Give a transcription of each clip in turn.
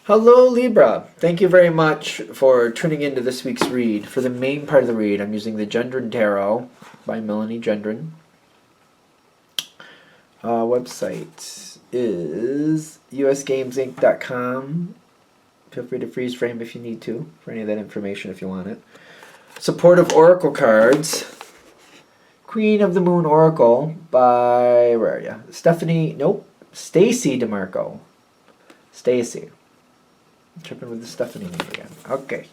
Hello, Libra. Thank you very much for tuning into this week's read. For the main part of the read, I'm using the Gendron Tarot by Melanie Gendron. Website is usgamesinc.com. Feel free to freeze frame if you need to, for any of that information if you want it. Supportive Oracle cards. Queen of the Moon Oracle by, where are you? Stacy DeMarco. Stacy. Tripping with the Stephanie name again. Okay.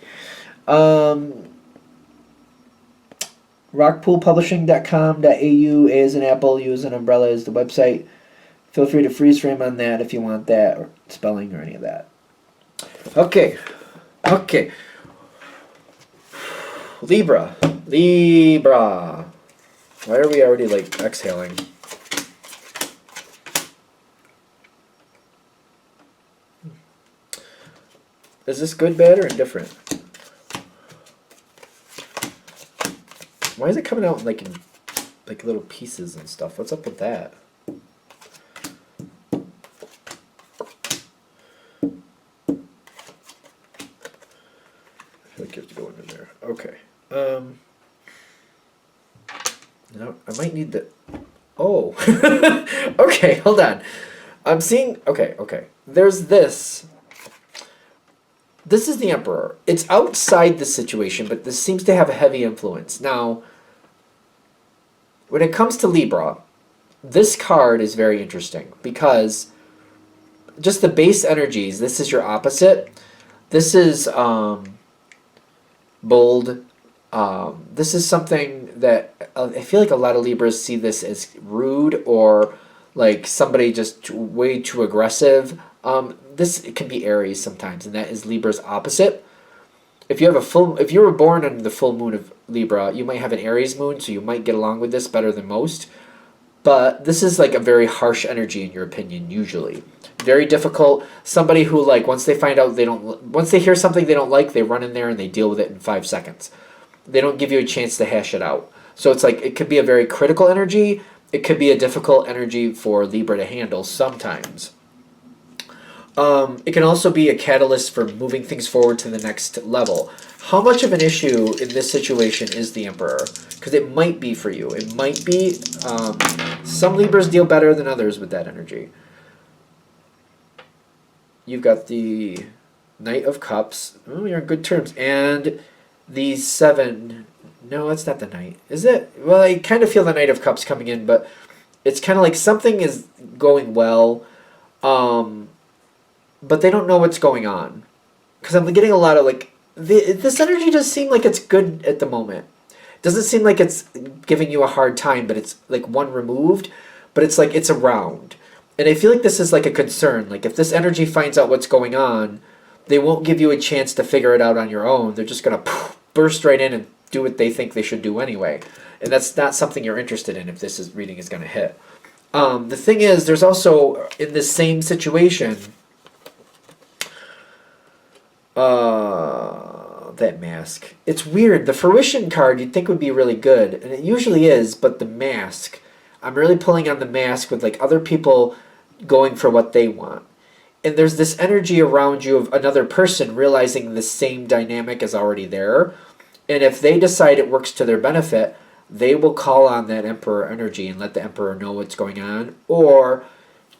Rockpoolpublishing.com.au. A is an apple, U is an umbrella is the website. Feel free to freeze frame on that if you want that, or spelling or any of that. Okay. Okay. Libra. Libra. Why are we already like exhaling? Is this good, bad, or indifferent? Why is it coming out in like little pieces and stuff? What's up with that? I feel like you have to go into there. Okay. No, I might need the. Oh. Okay, hold on. I'm seeing. Okay. There's this. This is the Emperor. It's outside the situation, but this seems to have a heavy influence. Now, when it comes to Libra, this card is very interesting because just the base energies, this is your opposite. This is bold. This is something that I feel like a lot of Libras see this as rude or like somebody just way too aggressive. This can be Aries sometimes, and that is Libra's opposite. If you were born under the full moon of Libra, you might have an Aries moon, so you might get along with this better than most. But this is like a very harsh energy in your opinion, usually. Very difficult. Somebody who like once they hear something they don't like, they run in there and they deal with it in 5 seconds. They don't give you a chance to hash it out. So it's like it could be a very critical energy. It could be a difficult energy for Libra to handle sometimes. It can also be a catalyst for moving things forward to the next level. How much of an issue in this situation is the Emperor? Because it might be for you. It might be. Some Libras deal better than others with that energy. You've got the Knight of Cups. Oh, you're on good terms. And the 7. No, it's not the Knight. Is it? Well, I kind of feel the Knight of Cups coming in, but it's kind of like something is going well. But they don't know what's going on. Because I'm getting a lot of like, this energy does seem like it's good at the moment. It doesn't seem like it's giving you a hard time, but it's like one removed, but it's like it's around. And I feel like this is like a concern. Like if this energy finds out what's going on, they won't give you a chance to figure it out on your own. They're just going to burst right in and do what they think they should do anyway. And that's not something you're interested in if reading is going to hit. The thing is, there's also, in this same situation, that mask. It's weird. The fruition card you'd think would be really good, and it usually is, but the mask, I'm really pulling on the mask with like other people going for what they want. And there's this energy around you of another person realizing the same dynamic is already there. And if they decide it works to their benefit, they will call on that Emperor energy and let the Emperor know what's going on, or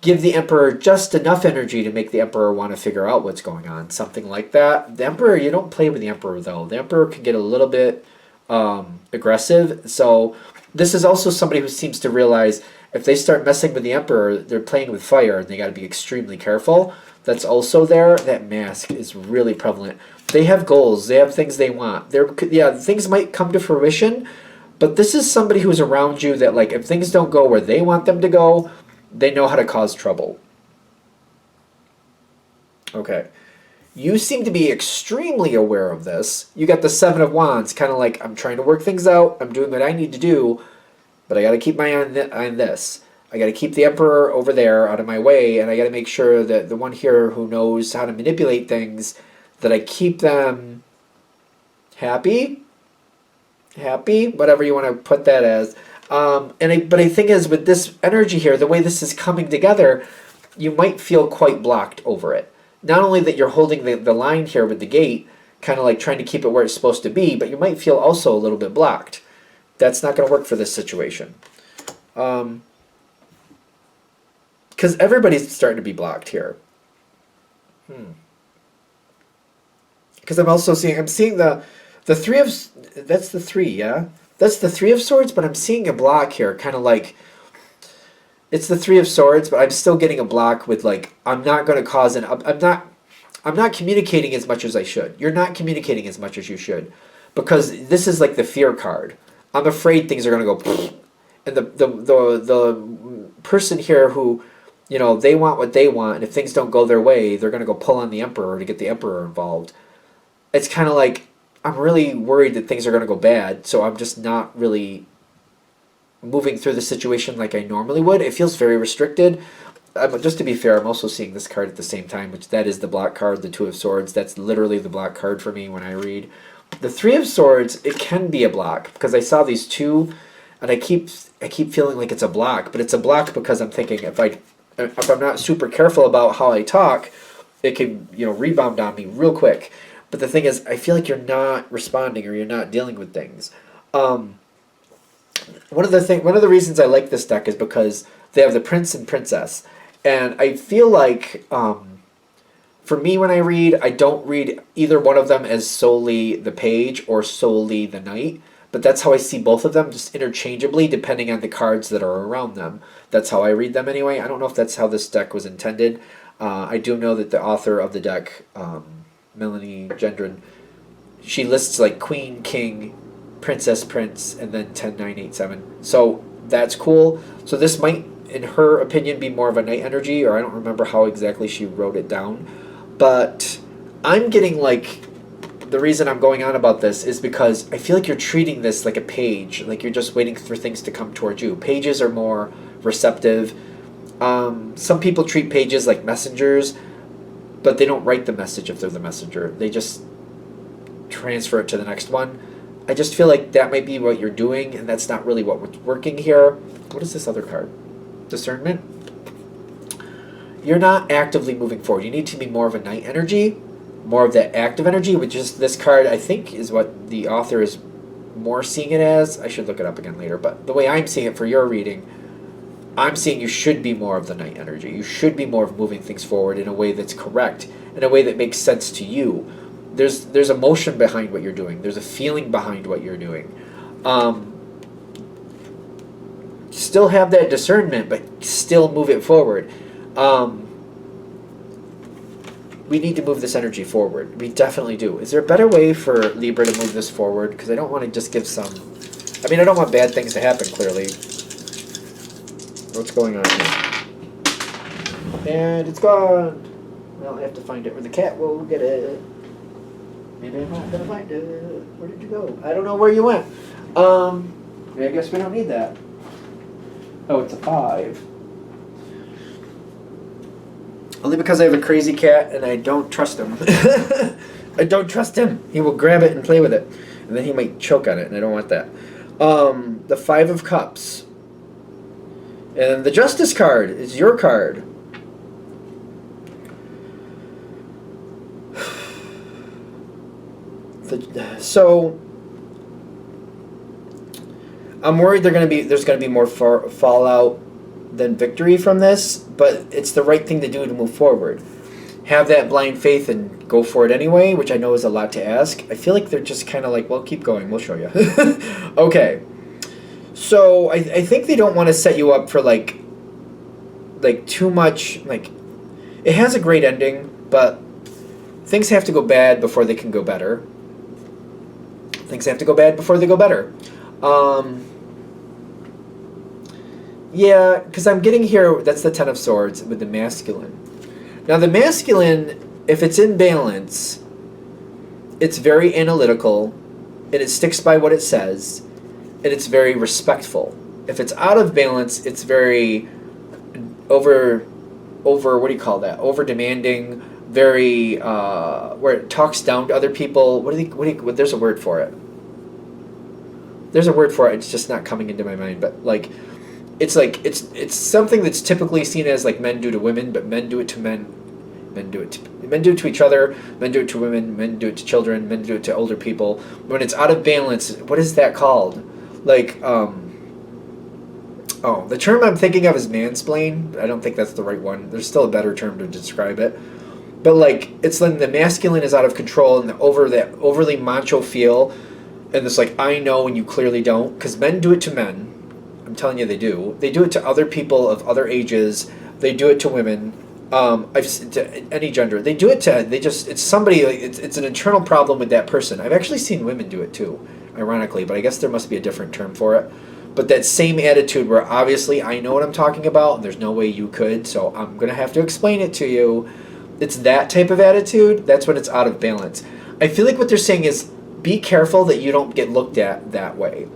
give the Emperor just enough energy to make the Emperor want to figure out what's going on. Something like that. The Emperor, you don't play with the Emperor, though. The Emperor can get a little bit aggressive. So this is also somebody who seems to realize if they start messing with the Emperor, they're playing with fire, and they got to be extremely careful. That's also there. That mask is really prevalent. They have goals. They have things they want. Things might come to fruition, but this is somebody who's around you that, like, if things don't go where they want them to go, they know how to cause trouble. Okay. You seem to be extremely aware of this. You got the 7 of Wands, kind of like, I'm trying to work things out. I'm doing what I need to do, but I got to keep my eye on this. I got to keep the Emperor over there out of my way, and I got to make sure that the one here who knows how to manipulate things, that I keep them happy, whatever you want to put that as. But the thing is, with this energy here, the way this is coming together, you might feel quite blocked over it. not only that you're holding the line here with the gate, kind of like trying to keep it where it's supposed to be, but you might feel also a little bit blocked. That's not going to work for this situation. Because everybody's starting to be blocked here. Because I'm seeing the three of, that's the three, yeah? That's the Three of Swords, but I'm seeing a block here, kind of like, it's the Three of Swords, but I'm still getting a block with like, I'm not going to cause I'm not communicating as much as I should. You're not communicating as much as you should, because this is like the fear card. I'm afraid things are going to go, and the person here who, you know, they want what they want, and if things don't go their way, they're going to go pull on the Emperor to get the Emperor involved. It's kind of like, I'm really worried that things are going to go bad, so I'm just not really moving through the situation like I normally would. It feels very restricted. Just to be fair, I'm also seeing this card at the same time, which that is the block card, the Two of Swords. That's literally the block card for me when I read. The Three of Swords, it can be a block, because I saw these two, and I keep feeling like it's a block, but it's a block because I'm thinking if I'm not super careful about how I talk, it can, you know, rebound on me real quick. But the thing is, I feel like you're not responding or you're not dealing with things. One of the reasons I like this deck is because they have the Prince and Princess, and I feel like for me when I read, I don't read either one of them as solely the Page or solely the Knight, but that's how I see both of them, just interchangeably depending on the cards that are around them. That's how I read them anyway. I don't know if that's how this deck was intended. I do know that the author of the deck, Melanie Gendron, she lists like Queen, King, Princess, Prince, and then 10, 9, 8, 7. So that's cool. So this might, in her opinion, be more of a Knight energy, or I don't remember how exactly she wrote it down. But I'm getting like, the reason I'm going on about this is because I feel like you're treating this like a page, like you're just waiting for things to come towards you. Pages are more receptive. Some people treat pages like messengers, but they don't write the message if they're the messenger. They just transfer it to the next one. I just feel like that might be what you're doing, and that's not really what's working here. What is this other card? Discernment? You're not actively moving forward. You need to be more of a Knight energy, more of that active energy, which is this card, I think, is what the author is more seeing it as. I should look it up again later, but the way I'm seeing it for your reading, I'm seeing you should be more of the Knight energy. You should be more of moving things forward in a way that's correct, in a way that makes sense to you. There's emotion behind what you're doing. There's a feeling behind what you're doing. Still have that discernment, but still move it forward. We need to move this energy forward. We definitely do. Is there a better way for Libra to move this forward? Because I don't want to just give some... I mean, I don't want bad things to happen, clearly. What's going on here? And it's gone. Well, I have to find it, or the cat will get it. Maybe I'm not gonna find it. Where did you go? I don't know where you went. I guess we don't need that. Oh, it's a 5. Only because I have a crazy cat and I don't trust him. I don't trust him. He will grab it and play with it, and then he might choke on it, and I don't want that. The 5 of Cups. And the Justice card is your card. So I'm worried there's going to be more fallout than victory from this, but it's the right thing to do to move forward. Have that blind faith and go for it anyway, which I know is a lot to ask. I feel like they're just kind of like, well, keep going, we'll show you. Okay. So I think they don't want to set you up for like too much, like, it has a great ending, but things have to go bad before they can go better. Things have to go bad before they go better. Yeah, because I'm getting here, that's the 10 of Swords with the masculine. Now the masculine, if it's in balance, it's very analytical, and it sticks by what it says, and it's very respectful. If it's out of balance, it's very over what do you call that? Over demanding, very where it talks down to other people. There's a word for it. There's a word for it. It's just not coming into my mind. But like it's something that's typically seen as like men do to women, but men do it to men Men do it to each other. Men do it to women. Men do it to children. Men do it to older people. When it's out of balance, what is that called? Like, the term I'm thinking of is mansplain. I don't think that's the right one. There's still a better term to describe it. But like, it's when the masculine is out of control and that overly macho feel, and this like, I know and you clearly don't. Because men do it to men. I'm telling you, they do. They do it to other people of other ages. They do it to women. To any gender. They do it to. It's somebody. It's an internal problem with that person. I've actually seen women do it too, ironically. But I guess there must be a different term for it. But that same attitude where obviously I know what I'm talking about and there's no way you could, so I'm going to have to explain it to you. It's that type of attitude. That's when it's out of balance. I feel like what they're saying is be careful that you don't get looked at that way.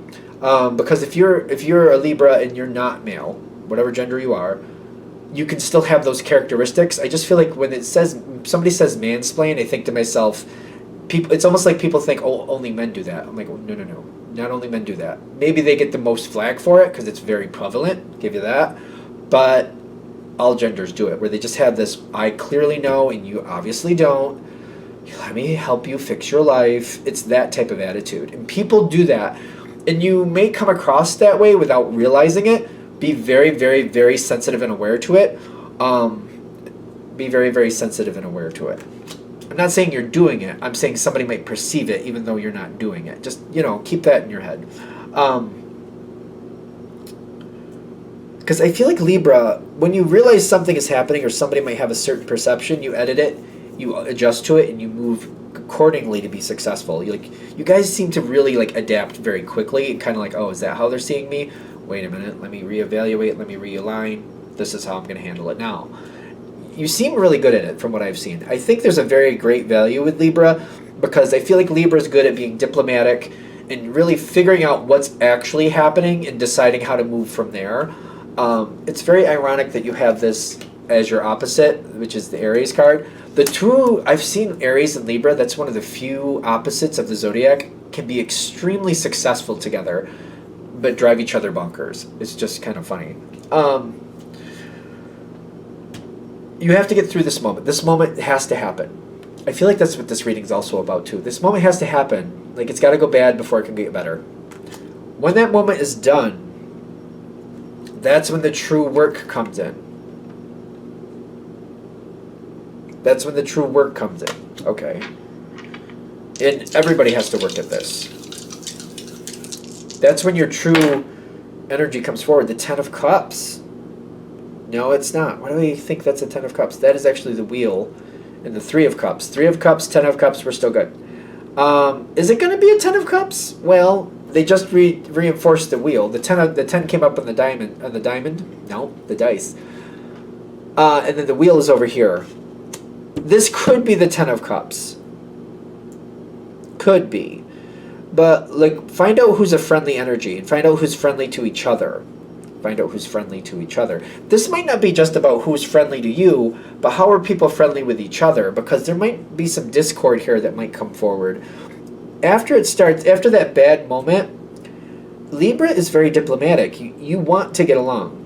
Because if you're a Libra and you're not male, whatever gender you are, you can still have those characteristics. I just feel like when somebody says mansplain, I think to myself, it's almost like people think, oh, only men do that. I'm like, no. Not only men do that. Maybe they get the most flag for it because it's very prevalent, give you that. But all genders do it, where they just have this, I clearly know and you obviously don't. Let me help you fix your life. It's that type of attitude. And people do that. And you may come across that way without realizing it. Be very, very, very sensitive and aware to it. Be very, very sensitive and aware to it. I'm not saying you're doing it. I'm saying somebody might perceive it even though you're not doing it. Just, keep that in your head. Because I feel like Libra, when you realize something is happening or somebody might have a certain perception, you edit it, you adjust to it, and you move accordingly to be successful. You guys seem to really adapt very quickly and kind of oh, is that how they're seeing me? Wait a minute, let me reevaluate, let me realign. This is how I'm going to handle it now. You seem really good at it from what I've seen. I think there's a very great value with Libra because I feel like Libra is good at being diplomatic and really figuring out what's actually happening and deciding how to move from there. It's very ironic that you have this as your opposite, which is the Aries card. I've seen Aries and Libra, that's one of the few opposites of the zodiac, can be extremely successful together, but drive each other bonkers. It's just kind of funny. You have to get through this moment. This moment has to happen. I feel like that's what this reading is also about too. This moment has to happen. It's got to go bad before it can get better. When that moment is done, that's when the true work comes in. That's when the true work comes in. Okay. And everybody has to work at this. That's when your true energy comes forward. The Ten of Cups. No, it's not. Why do we think that's a Ten of Cups? That is actually the Wheel and the Three of Cups. Three of Cups, Ten of Cups, we're still good. Is it going to be a Ten of Cups? Well, they just reinforced the Wheel. The 10 came up on the diamond. No, the dice. And then the Wheel is over here. This could be the Ten of Cups. Could be. But find out who's a friendly energy and find out who's friendly to each other. Find out who's friendly to each other. This might not be just about who's friendly to you, but how are people friendly with each other? Because there might be some discord here that might come forward. After that bad moment, Libra is very diplomatic. You want to get along.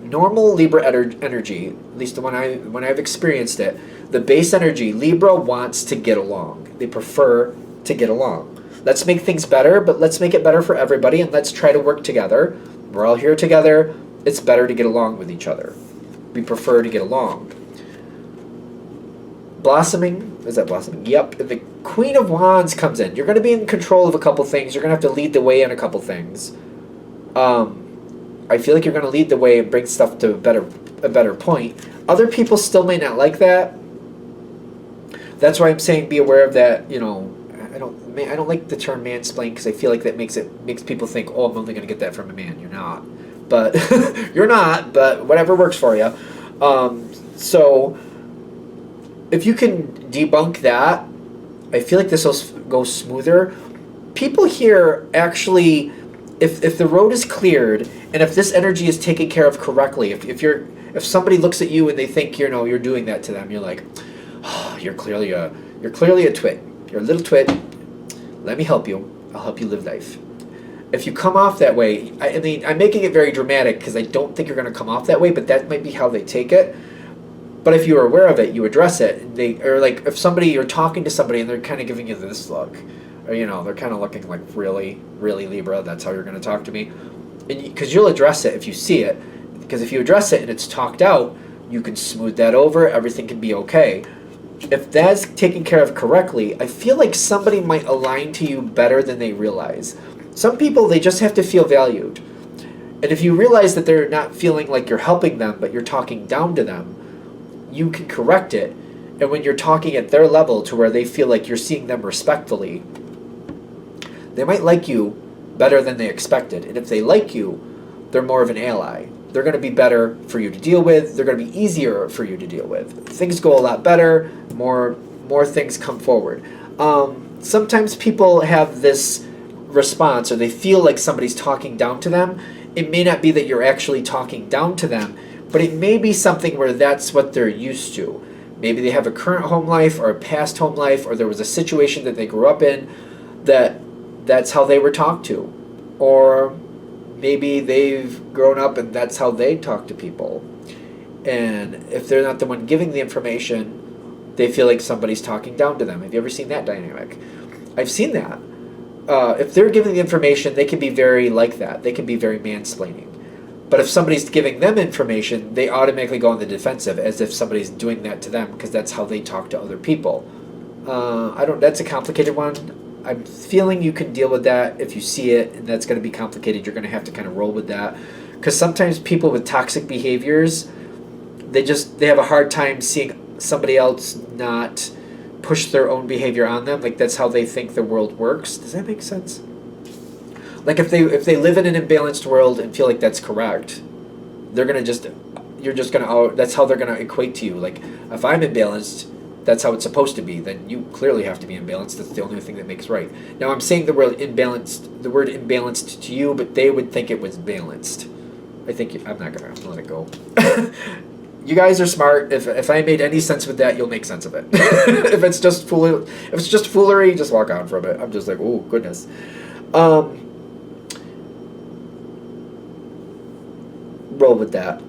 Normal Libra energy, at least when I've experienced it, the base energy, Libra wants to get along. They prefer to get along. Let's make things better, but let's make it better for everybody, and let's try to work together. We're all here together. It's better to get along with each other. We prefer to get along. Blossoming. Is that blossoming? Yep. If the Queen of Wands comes in, you're going to be in control of a couple things. You're going to have to lead the way in a couple things. I feel like you're going to lead the way and bring stuff to a better point. Other people still may not like that. That's why I'm saying be aware of that. I don't like the term mansplain because I feel like that makes people think, oh, I'm only going to get that from a man. You're not. But you're not, but whatever works for you. So if you can debunk that, I feel like this will go smoother. People here actually, if the road is cleared and if this energy is taken care of correctly, if somebody looks at you and they think you're doing that to them, you're like, oh, you're clearly a twit. You're a little twit. Let me help you. I'll help you live life. If you come off that way, I mean, I'm making it very dramatic because I don't think you're going to come off that way, but that might be how they take it. But if you're aware of it, you address it. And or like if you're talking to somebody and they're kind of giving you this look, or they're kind of looking like, really, really, Libra, that's how you're going to talk to me, because you'll address it if you see it. Because if you address it and it's talked out, you can smooth that over. Everything can be okay. If that's taken care of correctly, I feel like somebody might align to you better than they realize. Some people, they just have to feel valued. And if you realize that they're not feeling like you're helping them, but you're talking down to them, you can correct it. And when you're talking at their level to where they feel like you're seeing them respectfully, they might like you better than they expected. And if they like you, they're more of an ally. They're going to be better for you to deal with. They're going to be easier for you to deal with. Things go a lot better. More things come forward. Sometimes people have this response, or they feel like somebody's talking down to them. It may not be that you're actually talking down to them, but it may be something where that's what they're used to. Maybe they have a current home life or a past home life, or there was a situation that they grew up in that's how they were talked to. Or maybe they've grown up and that's how they talk to people. And if they're not the one giving the information, they feel like somebody's talking down to them. Have you ever seen that dynamic? I've seen that. If they're giving the information, they can be very like that. They can be very mansplaining. But if somebody's giving them information, they automatically go on the defensive as if somebody's doing that to them, because that's how they talk to other people. That's a complicated one. I'm feeling you can deal with that if you see it, and that's going to be complicated. You're going to have to kind of roll with that, because sometimes people with toxic behaviors, they have a hard time seeing somebody else not push their own behavior on them. Like, that's how they think the world works. Does that make sense? Like, if they live in an imbalanced world and feel like that's correct, that's how they're going to equate to you. Like, if I'm imbalanced, that's how it's supposed to be, then you clearly have to be imbalanced. That's the only thing that makes right. Now, I'm saying the word imbalanced to you, but they would think it was balanced. I'm going to let it go. You guys are smart. If I made any sense with that, you'll make sense of it. If it's just foolery, just walk on from it. I'm just like, oh, goodness. Roll with that.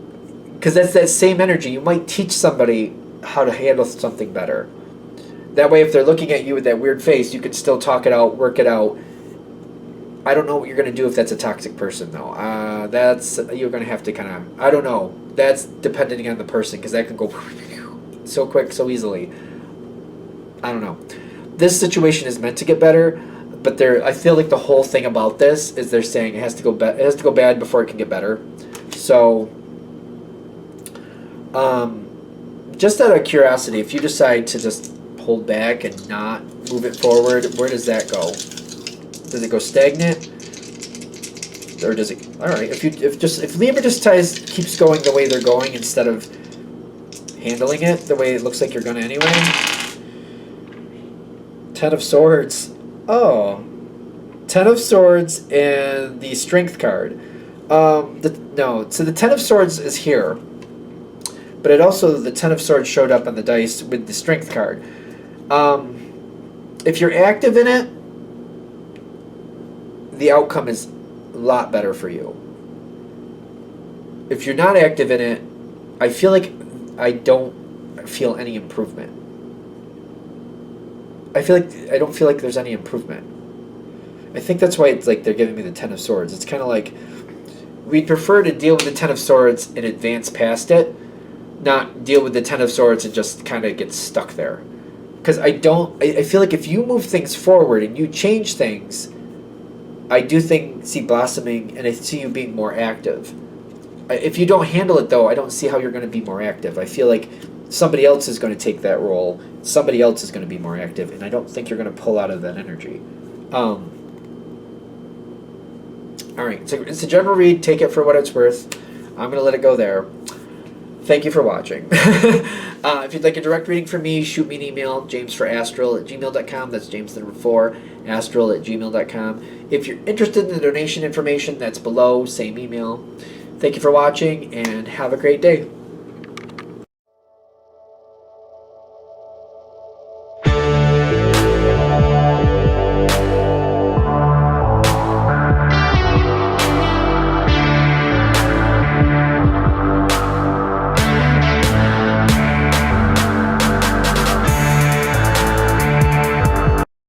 Because that's that same energy. You might teach somebody how to handle something better. That way, if they're looking at you with that weird face, you can still talk it out, work it out. I don't know what you're going to do if that's a toxic person, though. You're going to have to kind of, I don't know. That's depending on the person, because that can go so quick, so easily. I don't know. This situation is meant to get better, but I feel like the whole thing about this is they're saying it has to go bad before it can get better. So, just out of curiosity, if you decide to just hold back and not move it forward, where does that go? Does it go stagnant? Or does it? All right. If Libra just keeps going the way they're going instead of handling it the way it looks like you're going to anyway. 10 of Swords. Oh, 10 of Swords and the Strength card. So the 10 of Swords is here. But the 10 of Swords showed up on the dice with the Strength card. If you're active in it, the outcome is a lot better for you. If you're not active in it, I feel like I don't feel any improvement. I don't feel like there's any improvement. I think that's why it's like they're giving me the 10 of Swords. It's kind of like we'd prefer to deal with the 10 of Swords and advance past it, not deal with the 10 of Swords and just kind of get stuck there. Because I feel like if you move things forward and you change things, I do see blossoming, and I see you being more active. If you don't handle it, though, I don't see how you're going to be more active. I feel like somebody else is going to take that role. Somebody else is going to be more active, and I don't think you're going to pull out of that energy. All right, so it's a general read. Take it for what it's worth. I'm going to let it go there. Thank you for watching. If you'd like a direct reading from me, shoot me an email, jamesforastral@gmail.com. That's James the number 4, astral@gmail.com. If you're interested in the donation information, that's below, same email. Thank you for watching, and have a great day.